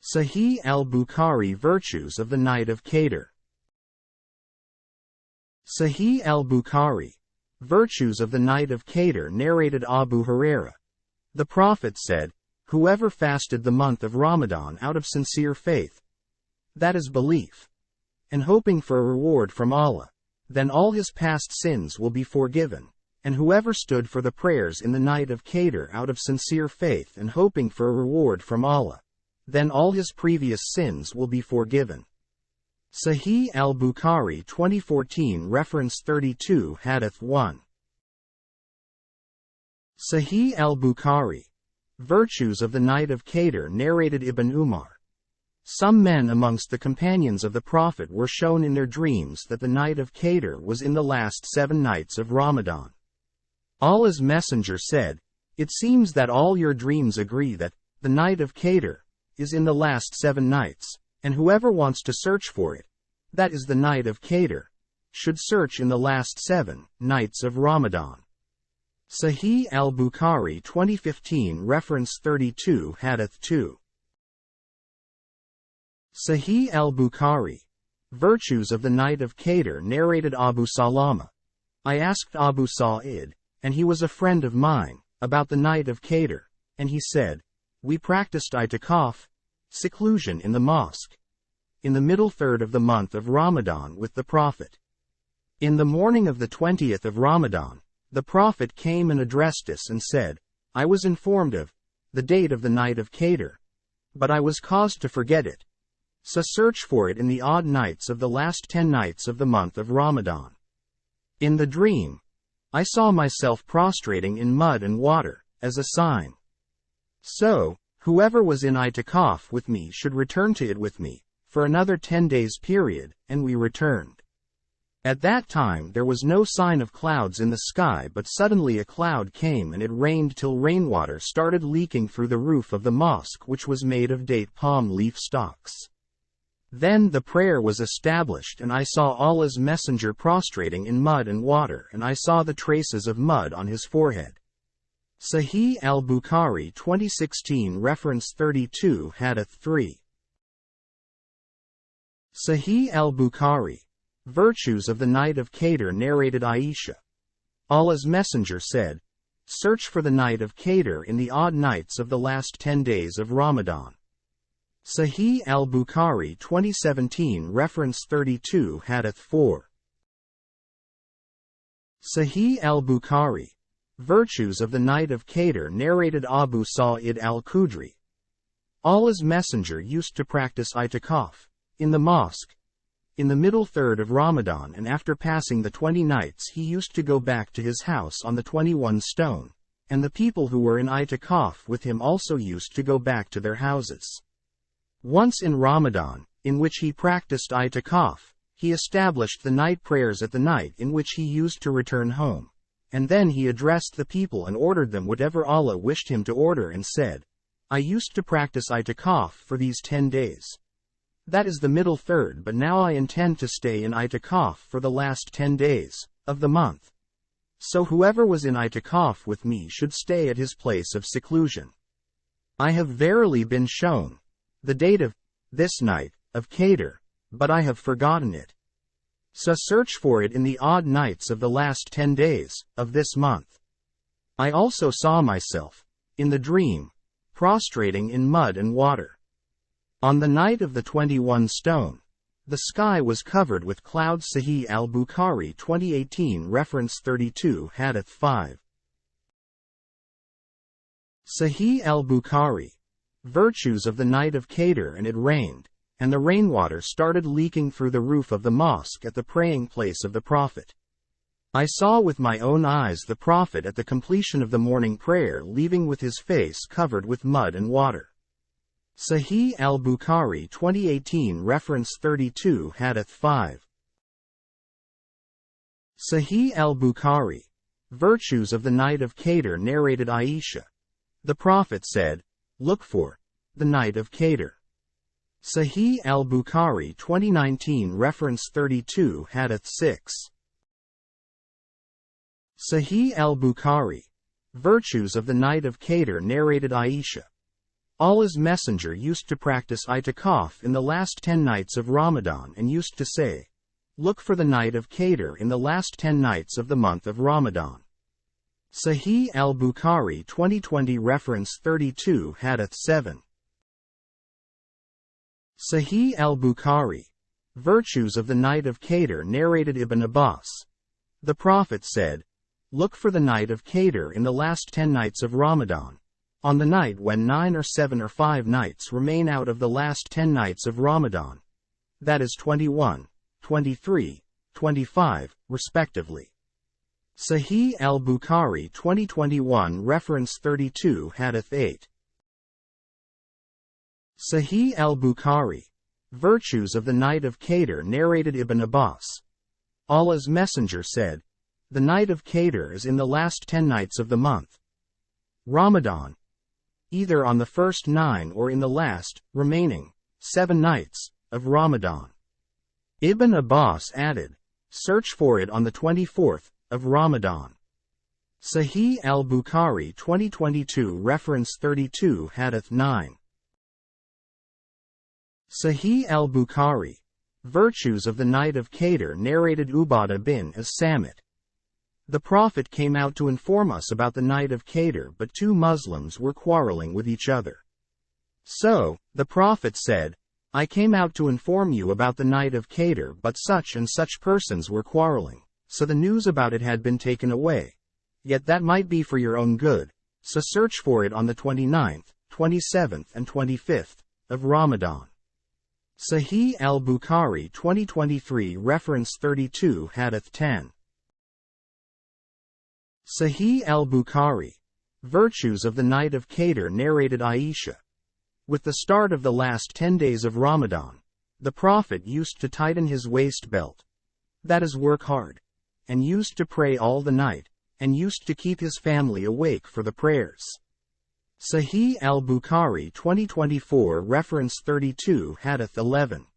Sahih al-Bukhari Virtues of the Night of Qadr. Sahih al-Bukhari Virtues of the Night of Qadr narrated Abu Hurairah. The Prophet said, "Whoever fasted the month of Ramadan out of sincere faith, that is belief, and hoping for a reward from Allah, then all his past sins will be forgiven, and whoever stood for the prayers in the night of Qadr out of sincere faith and hoping for a reward from Allah, then all his previous sins will be forgiven." Sahih al-Bukhari 2014 Reference 32 Hadith 1. Sahih al-Bukhari Virtues of the Night of Qadr narrated Ibn Umar. Some men amongst the companions of the Prophet were shown in their dreams that the night of Qadr was in the last 7 nights of Ramadan. Allah's Messenger said, "It seems that all your dreams agree that the night of Qadr is in the last 7 nights, and whoever wants to search for it, that is the night of Qadr, should search in the last 7 nights of Ramadan." Sahih al-Bukhari 2015 Reference 32 Hadith 2. Sahih al-Bukhari Virtues of the Night of Qadr narrated Abu Salama. I asked Abu Sa'id, and he was a friend of mine, about the night of Qadr, and he said, "We practiced itikaf, seclusion in the mosque, in the middle third of the month of Ramadan with the Prophet. In the morning of the 20th of Ramadan, the Prophet came and addressed us and said, 'I was informed of the date of the night of Qadr, but I was caused to forget it. So search for it in the odd nights of the last 10 nights of the month of Ramadan.' In the dream, I saw myself prostrating in mud and water, as a sign. So, whoever was in itikaf with me should return to it with me, for another 10 days period, and we returned. At that time there was no sign of clouds in the sky, but suddenly a cloud came and it rained till rainwater started leaking through the roof of the mosque, which was made of date palm leaf stalks. Then the prayer was established and I saw Allah's Messenger prostrating in mud and water, and I saw the traces of mud on his forehead." Sahih al-Bukhari 2016 Reference 32 Hadith 3. Sahih al-Bukhari Virtues of the Night of Qadr narrated Aisha. Allah's Messenger said, "Search for the night of Qadr in the odd nights of the last 10 days of Ramadan." Sahih al-Bukhari 2017 Reference 32 Hadith 4. Sahih al-Bukhari Virtues of the Night of Qadr narrated Abu Sa'id al-Khudri. Allah's Messenger used to practice itikaf in the mosque in the middle third of Ramadan, and after passing the 20 nights he used to go back to his house on the 21 stone, and the people who were in itikaf with him also used to go back to their houses. Once in Ramadan, in which he practiced itikaf, he established the night prayers at the night in which he used to return home, and then he addressed the people and ordered them whatever Allah wished him to order and said, "I used to practice itikaf for these 10 days. That is the middle third, but now I intend to stay in itikaf for the last 10 days of the month. So whoever was in itikaf with me should stay at his place of seclusion. I have verily been shown the date of this night of Qadr, but I have forgotten it. So search for it in the odd nights of the last 10 days of this month." I also saw myself, in the dream, prostrating in mud and water. On the night of the 21 stone, the sky was covered with clouds. Sahih al-Bukhari 2018 Reference 32 Hadith 5. Sahih al-Bukhari Virtues of the Night of Qadr and it rained, and the rainwater started leaking through the roof of the mosque at the praying place of the Prophet. I saw with my own eyes the Prophet at the completion of the morning prayer leaving with his face covered with mud and water. Sahih al-Bukhari 2018 Reference 32 Hadith 5. Sahih al-Bukhari Virtues of the Night of Qadr narrated Aisha. The Prophet said, "Look for the night of Qadr." Sahih al-Bukhari 2019 Reference 32 Hadith 6. Sahih al-Bukhari Virtues of the Night of Qadr narrated Aisha. Allah's Messenger used to practice itikaf in the last 10 nights of Ramadan and used to say, "Look for the night of Qadr in the last 10 nights of the month of Ramadan." Sahih al-Bukhari 2020 reference 32 Hadith 7. Sahih al-Bukhari. Virtues of the night of Qadr narrated Ibn Abbas. The Prophet said, "Look for the night of Qadr in the last 10 nights of Ramadan. On the night when 9 or 7 or 5 nights remain out of the last 10 nights of Ramadan. That is 21, 23, 25, respectively." Sahih al-Bukhari 2021 reference 32 Hadith 8. Sahih al-Bukhari. Virtues of the night of Qadr narrated Ibn Abbas. Allah's Messenger said, "The night of Qadr is in the last 10 nights of the month Ramadan, either on the first 9 or in the last, remaining 7 nights of Ramadan." Ibn Abbas added, "Search for it on the 24th of Ramadan." Sahih al-Bukhari 2022 reference 32 Hadith 9. Sahih al-Bukhari. Virtues of the night of Qadr narrated Ubadah bin as-Samit. The Prophet came out to inform us about the night of Qadr, but 2 Muslims were quarreling with each other. So, the Prophet said, "I came out to inform you about the night of Qadr, but such and such persons were quarreling, so the news about it had been taken away. Yet that might be for your own good, so search for it on the 29th, 27th and 25th of Ramadan." Sahih al-Bukhari 2023 reference 32 Hadith 10. Sahih al-Bukhari. Virtues of the night of Qadr narrated Aisha. With the start of the last 10 days of Ramadan, the Prophet used to tighten his waist belt, that is, work hard, and used to pray all the night, and used to keep his family awake for the prayers. Sahih al-Bukhari 2024 reference 32 Hadith 11.